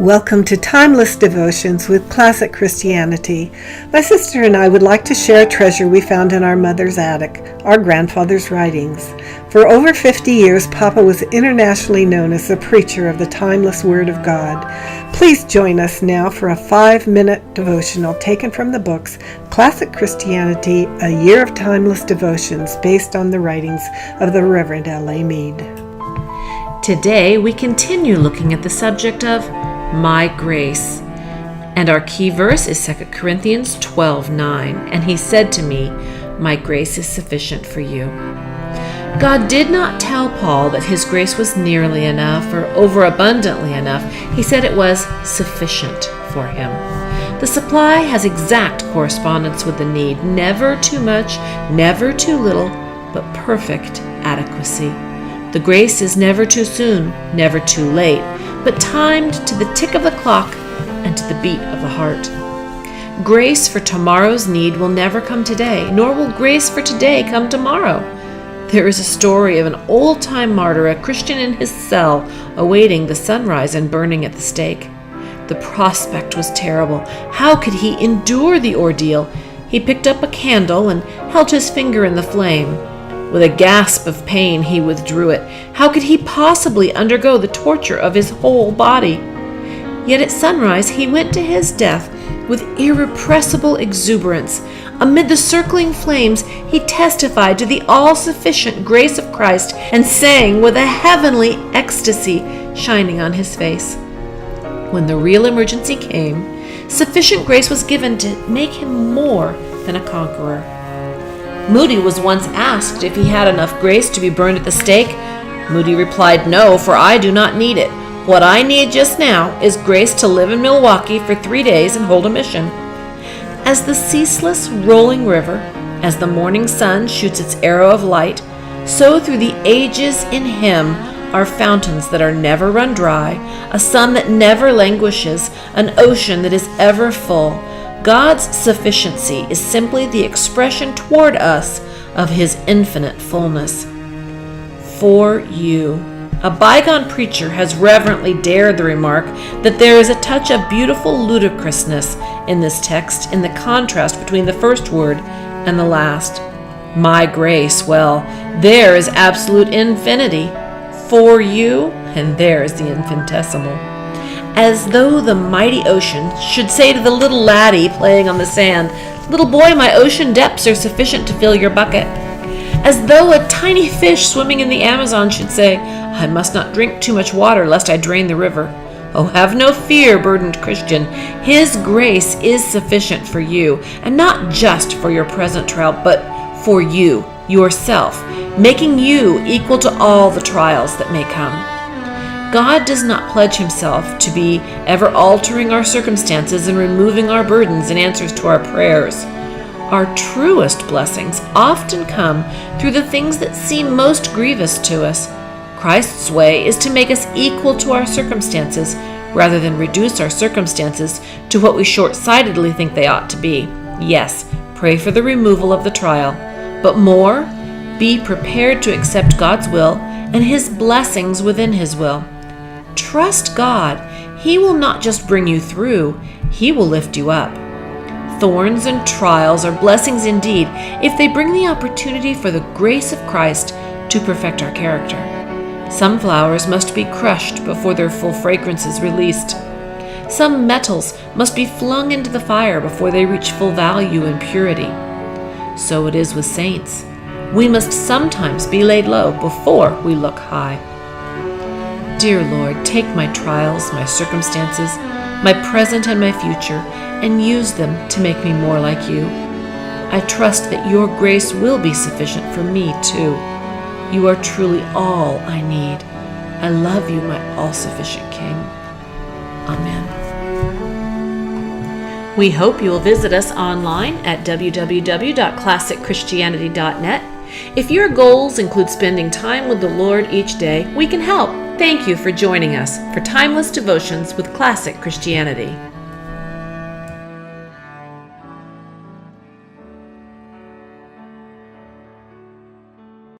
Welcome to Timeless Devotions with Classic Christianity. My sister and I would like to share a treasure we found in our mother's attic, our grandfather's writings. For over 50 years, Papa was internationally known as the preacher of the timeless Word of God. Please join us now for a 5-minute devotional taken from the books Classic Christianity, A Year of Timeless Devotions, based on the writings of the Reverend L.A. Mead. Today, we continue looking at the subject of my grace. And our key verse is 2 Corinthians 12:9. And he said to me, my grace is sufficient for you. God did not tell Paul that his grace was nearly enough or overabundantly enough. He said it was sufficient for him. The supply has exact correspondence with the need, never too much, never too little, but perfect adequacy. The grace is never too soon, never too late, but timed to the tick of the clock and to the beat of the heart. Grace for tomorrow's need will never come today, nor will grace for today come tomorrow. There is a story of an old-time martyr, a Christian in his cell, awaiting the sunrise and burning at the stake. The prospect was terrible. How could he endure the ordeal? He picked up a candle and held his finger in the flame. With a gasp of pain, he withdrew it. How could he possibly undergo the torture of his whole body? Yet at sunrise, he went to his death with irrepressible exuberance. Amid the circling flames, he testified to the all-sufficient grace of Christ and sang with a heavenly ecstasy shining on his face. When the real emergency came, sufficient grace was given to make him more than a conqueror. Moody was once asked if he had enough grace to be burned at the stake. Moody replied, "No, for I do not need it. What I need just now is grace to live in Milwaukee for 3 days and hold a mission." As the ceaseless rolling river, as the morning sun shoots its arrow of light, so through the ages in him are fountains that are never run dry, a sun that never languishes, an ocean that is ever full. God's sufficiency is simply the expression toward us of his infinite fullness. For you. A bygone preacher has reverently dared the remark that there is a touch of beautiful ludicrousness in this text in the contrast between the first word and the last. My grace, well, there is absolute infinity. For you, and there is the infinitesimal. As though the mighty ocean should say to the little laddie playing on the sand, "Little boy, my ocean depths are sufficient to fill your bucket." As though a tiny fish swimming in the Amazon should say, "I must not drink too much water lest I drain the river." Oh, have no fear, burdened Christian. His grace is sufficient for you, and not just for your present trial, but for you, yourself, making you equal to all the trials that may come. God does not pledge himself to be ever altering our circumstances and removing our burdens in answers to our prayers. Our truest blessings often come through the things that seem most grievous to us. Christ's way is to make us equal to our circumstances rather than reduce our circumstances to what we short-sightedly think they ought to be. Yes, pray for the removal of the trial, but more, be prepared to accept God's will and his blessings within his will. Trust God. He will not just bring you through, he will lift you up. Thorns and trials are blessings indeed if they bring the opportunity for the grace of Christ to perfect our character. Some flowers must be crushed before their full fragrance is released. Some metals must be flung into the fire before they reach full value and purity. So it is with saints. We must sometimes be laid low before we look high. Dear Lord, take my trials, my circumstances, my present and my future, and use them to make me more like you. I trust that your grace will be sufficient for me too. You are truly all I need. I love you, my all-sufficient King. Amen. We hope you will visit us online at www.classicchristianity.net. If your goals include spending time with the Lord each day, we can help. Thank you for joining us for Timeless Devotions with Classic Christianity.